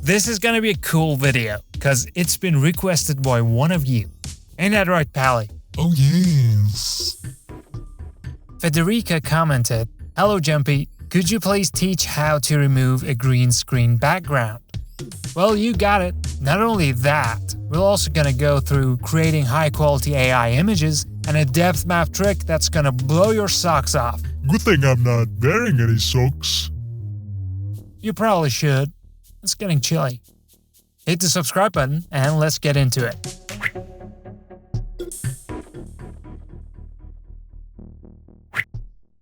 This is gonna be a cool video, cause it's been requested by one of you. Ain't that right, Pally? Oh yes. Federica commented, "Hello Jumpy, could you please teach how to remove a green screen background?" Well, you got it. Not only that, we're also gonna go through creating high-quality AI images and a depth map trick that's gonna blow your socks off. Good thing I'm not wearing any socks. You probably should. It's getting chilly. Hit the subscribe button and let's get into it.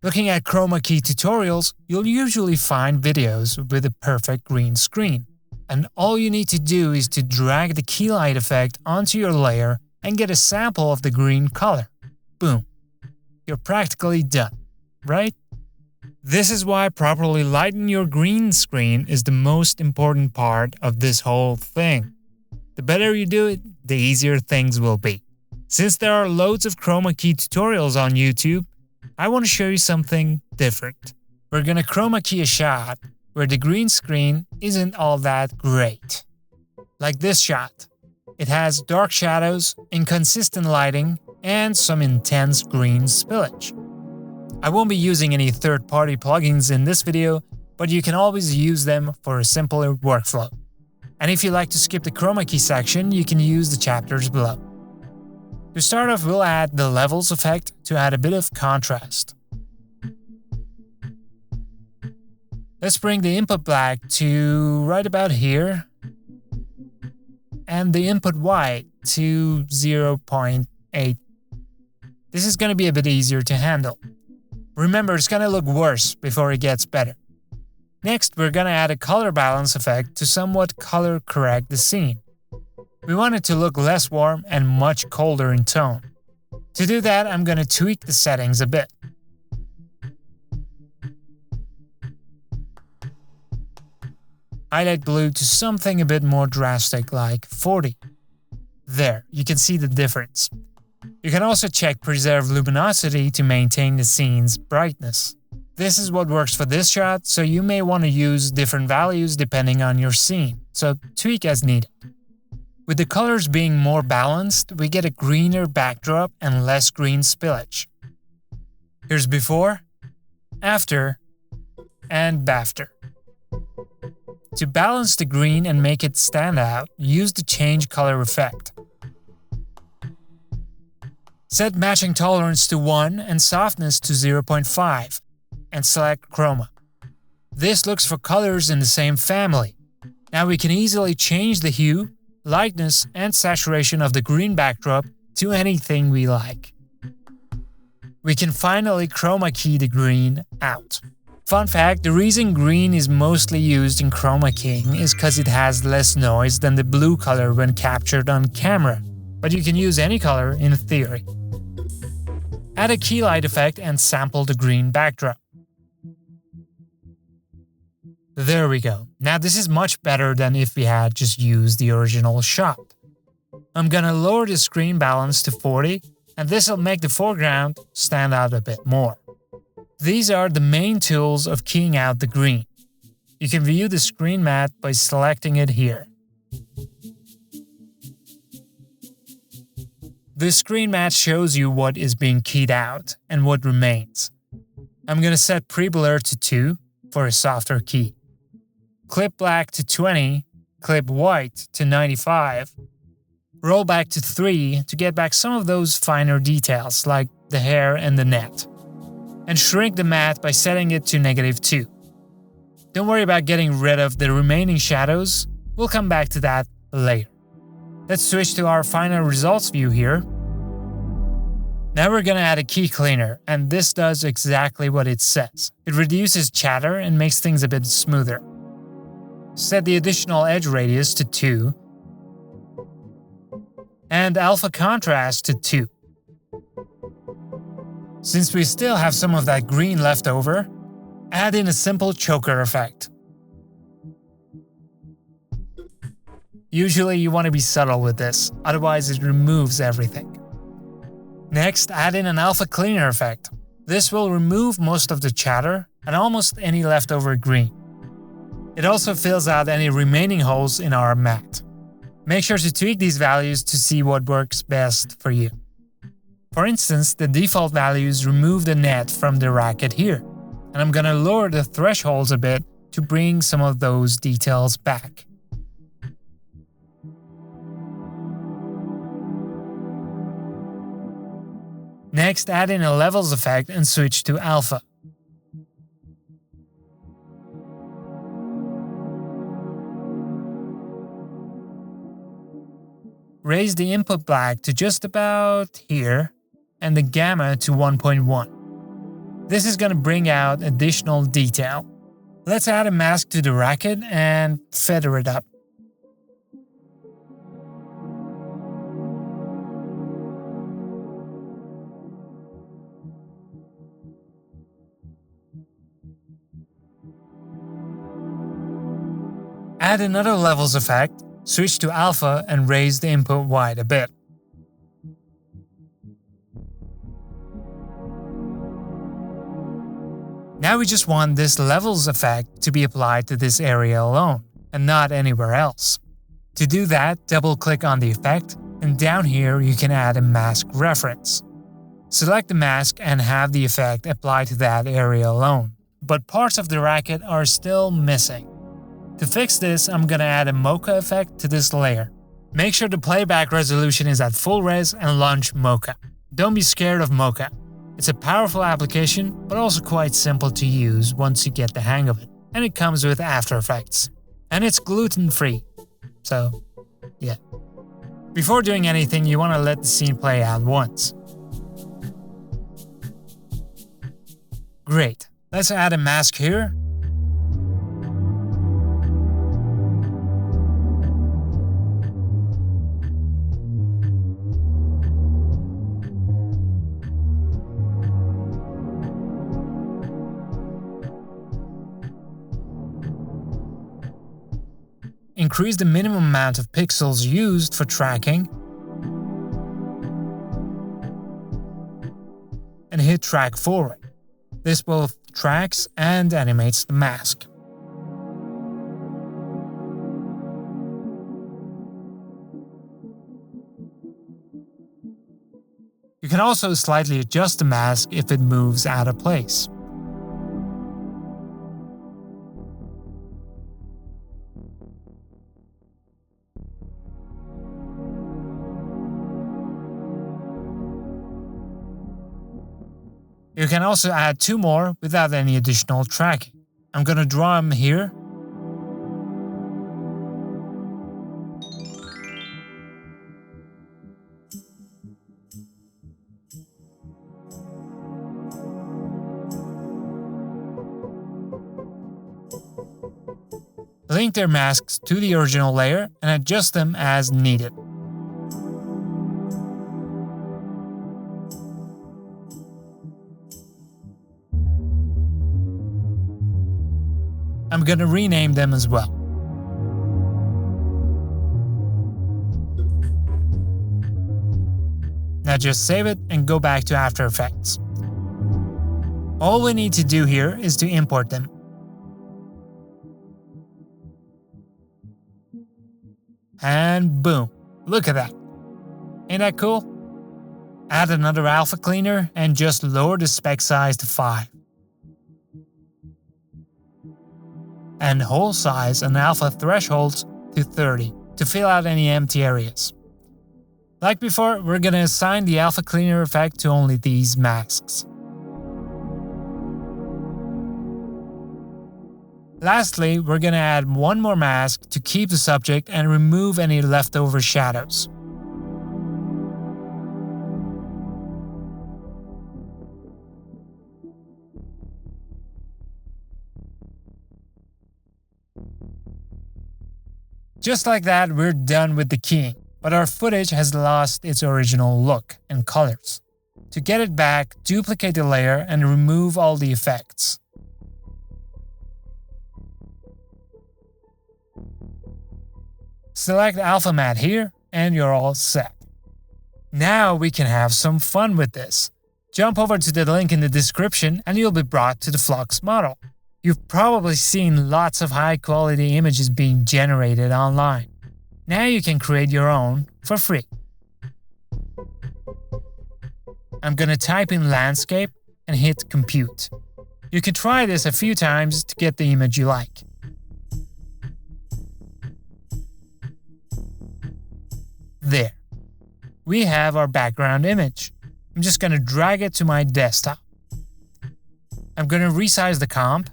Looking at Chroma Key tutorials, you'll usually find videos with a perfect green screen. And all you need to do is to drag the key light effect onto your layer and get a sample of the green color. Boom. You're practically done, right? This is why properly lighting your green screen is the most important part of this whole thing. The better you do it, the easier things will be. Since there are loads of Chroma Key tutorials on YouTube, I want to show you something different. We're gonna Chroma Key a shot where the green screen isn't all that great. Like this shot. It has dark shadows, inconsistent lighting, and some intense green spillage. I won't be using any third-party plugins in this video, but you can always use them for a simpler workflow. And if you like to skip the Chroma Key section, you can use the chapters below. To start off, we'll add the levels effect to add a bit of contrast. Let's bring the input black to right about here, and the input white to 0.8. This is going to be a bit easier to handle. Remember, it's gonna look worse before it gets better. Next, we're gonna add a color balance effect to somewhat color correct the scene. We want it to look less warm and much colder in tone. To do that, I'm gonna tweak the settings a bit. Highlight blue to something a bit more drastic, like 40. There, you can see the difference. You can also check Preserve Luminosity to maintain the scene's brightness. This is what works for this shot, so you may want to use different values depending on your scene, so tweak as needed. With the colors being more balanced, we get a greener backdrop and less green spillage. Here's before, after, and bafter. To balance the green and make it stand out, use the change color effect. Set matching tolerance to 1 and softness to 0.5, and select Chroma. This looks for colors in the same family. Now we can easily change the hue, lightness, and saturation of the green backdrop to anything we like. We can finally Chroma Key the green out. Fun fact, the reason green is mostly used in Chroma Keying is because it has less noise than the blue color when captured on camera, but you can use any color in theory. Add a key light effect and sample the green backdrop. There we go. Now this is much better than if we had just used the original shot. I'm gonna lower the screen balance to 40, and this will make the foreground stand out a bit more. These are the main tools of keying out the green. You can view the screen matte by selecting it here. The screen matte shows you what is being keyed out and what remains. I'm gonna set pre-blur to 2 for a softer key. Clip black to 20, clip white to 95. Roll back to 3 to get back some of those finer details like the hair and the net. And shrink the matte by setting it to -2. Don't worry about getting rid of the remaining shadows, we'll come back to that later. Let's switch to our final results view here. Now we're gonna add a key cleaner, and this does exactly what it says. It reduces chatter and makes things a bit smoother. Set the additional edge radius to 2, and alpha contrast to 2. Since we still have some of that green left over, add in a simple choker effect. Usually you want to be subtle with this, otherwise it removes everything. Next, add in an alpha cleaner effect. This will remove most of the chatter and almost any leftover green. It also fills out any remaining holes in our mat. Make sure to tweak these values to see what works best for you. For instance, the default values remove the net from the racket here, and I'm gonna lower the thresholds a bit to bring some of those details back. Next, add in a levels effect and switch to alpha. Raise the input black to just about here and the gamma to 1.1. This is going to bring out additional detail. Let's add a mask to the racket and feather it up. Add another levels effect, switch to alpha and raise the input wide a bit. Now we just want this levels effect to be applied to this area alone, and not anywhere else. To do that, double-click on the effect, and down here you can add a mask reference. Select the mask and have the effect applied to that area alone, but parts of the racket are still missing. To fix this, I'm gonna add a Mocha effect to this layer. Make sure the playback resolution is at full res and launch Mocha. Don't be scared of Mocha. It's a powerful application, but also quite simple to use once you get the hang of it. And it comes with After Effects. And it's gluten-free. So, yeah. Before doing anything, you want to let the scene play out once. Great. Let's add a mask here. Increase the minimum amount of pixels used for tracking, and hit track forward. This both tracks and animates the mask. You can also slightly adjust the mask if it moves out of place. You can also add 2 more without any additional tracking. I'm gonna draw them here. Link their masks to the original layer and adjust them as needed. I'm gonna rename them as well. Now just save it and go back to After Effects. All we need to do here is to import them. And boom, look at that. Ain't that cool? Add another alpha cleaner and just lower the spec size to 5. And hole size and alpha thresholds to 30 to fill out any empty areas. Like before, we're gonna assign the alpha cleaner effect to only these masks. Lastly, we're gonna add 1 more mask to keep the subject and remove any leftover shadows. Just like that, we're done with the keying, but our footage has lost its original look and colors. To get it back, duplicate the layer and remove all the effects. Select Alpha Matte here, and you're all set. Now we can have some fun with this. Jump over to the link in the description and you'll be brought to the Flux model. You've probably seen lots of high-quality images being generated online. Now you can create your own for free. I'm gonna type in landscape and hit compute. You can try this a few times to get the image you like. There. We have our background image. I'm just gonna drag it to my desktop. I'm gonna resize the comp.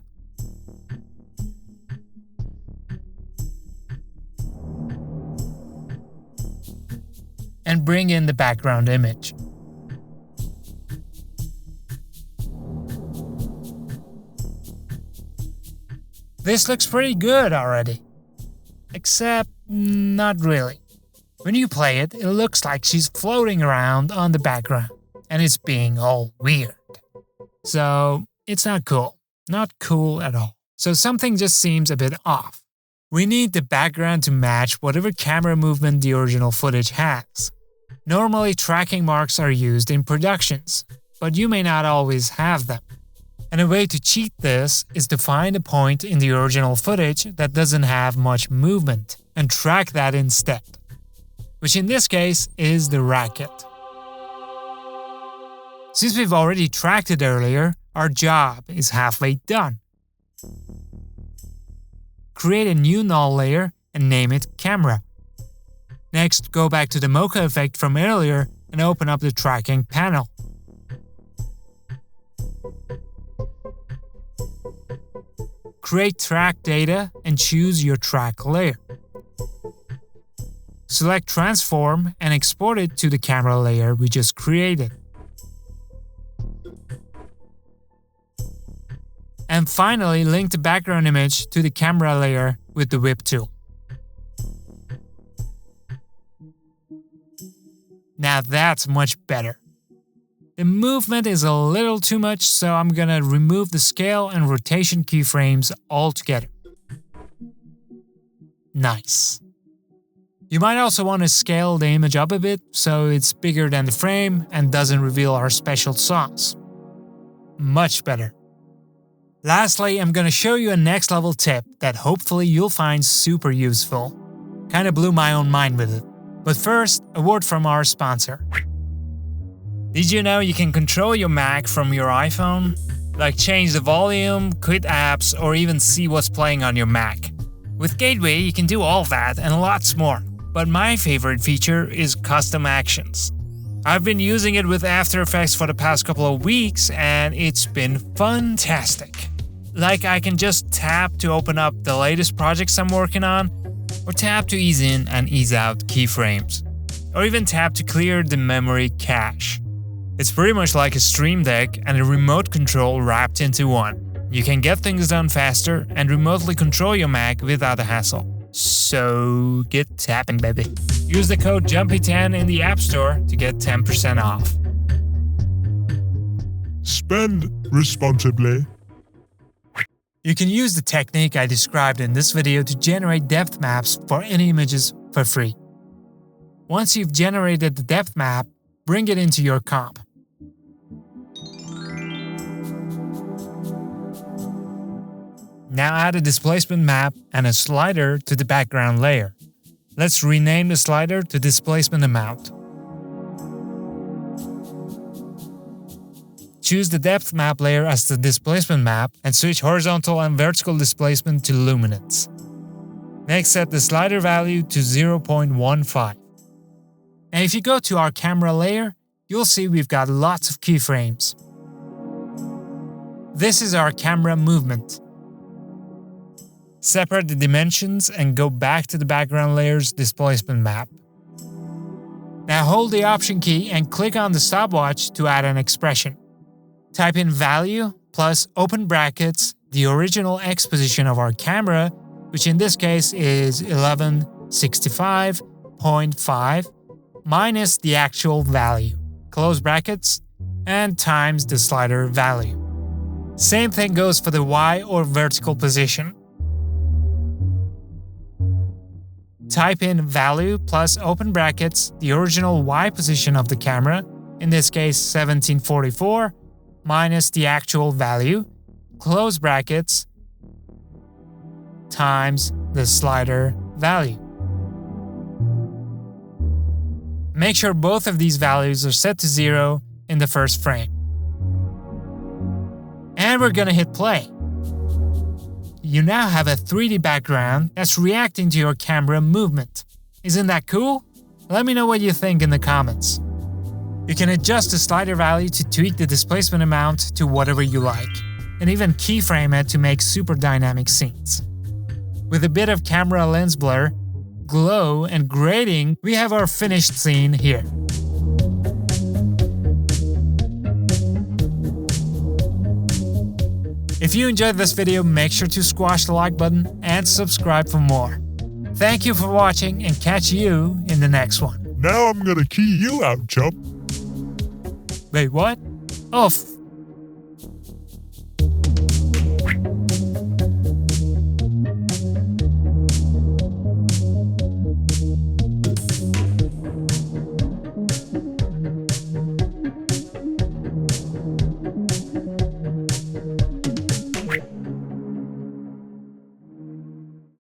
And bring in the background image. This looks pretty good already. Except, not really. When you play it, it looks like she's floating around on the background, and it's being all weird. So, it's not cool. Not cool at all. So something just seems a bit off. We need the background to match whatever camera movement the original footage has. Normally, tracking marks are used in productions, but you may not always have them. And a way to cheat this is to find a point in the original footage that doesn't have much movement and track that instead, which in this case is the racket. Since we've already tracked it earlier, our job is halfway done. Create a new null layer and name it camera. Next, go back to the Mocha effect from earlier and open up the tracking panel. Create track data and choose your track layer. Select transform and export it to the camera layer we just created. And finally, link the background image to the camera layer with the whip tool. Now that's much better. The movement is a little too much, so I'm gonna remove the scale and rotation keyframes altogether. Nice. You might also want to scale the image up a bit so it's bigger than the frame and doesn't reveal our special sauce. Much better. Lastly, I'm gonna show you a next level tip that hopefully you'll find super useful. Kinda blew my own mind with it. But first, a word from our sponsor. Did you know you can control your Mac from your iPhone? Like change the volume, quit apps, or even see what's playing on your Mac. With Gateway, you can do all that and lots more. But my favorite feature is custom actions. I've been using it with After Effects for the past couple of weeks and it's been fantastic. Like I can just tap to open up the latest projects I'm working on, or tap to ease in and ease out keyframes, or even tap to clear the memory cache. It's pretty much like a Stream Deck and a remote control wrapped into one. You can get things done faster and remotely control your Mac without a hassle. So get tapping, baby. Use the code Jumpy10 in the App Store to get 10% off. Spend responsibly. You can use the technique I described in this video to generate depth maps for any images for free. Once you've generated the depth map, bring it into your comp. Now add a displacement map and a slider to the background layer. Let's rename the slider to displacement amount. Choose the depth map layer as the displacement map and switch horizontal and vertical displacement to luminance. Next, set the slider value to 0.15. And if you go to our camera layer, you'll see we've got lots of keyframes. This is our camera movement. Separate the dimensions and go back to the background layer's displacement map. Now hold the Option key and click on the stopwatch to add an expression. Type in value plus open brackets the original X position of our camera, which in this case is 1165.5, minus the actual value, close brackets, and times the slider value. Same thing goes for the Y or vertical position. Type in value plus open brackets the original Y position of the camera, in this case 1744, minus the actual value, close brackets, times the slider value. Make sure both of these values are set to 0 in the first frame. And we're gonna hit play. You now have a 3D background that's reacting to your camera movement. Isn't that cool? Let me know what you think in the comments. You can adjust the slider value to tweak the displacement amount to whatever you like, and even keyframe it to make super dynamic scenes. With a bit of camera lens blur, glow, and grading, we have our finished scene here. If you enjoyed this video, make sure to squash the like button and subscribe for more. Thank you for watching and catch you in the next one. Now I'm gonna key you out, Chump. Wait, what? Oh,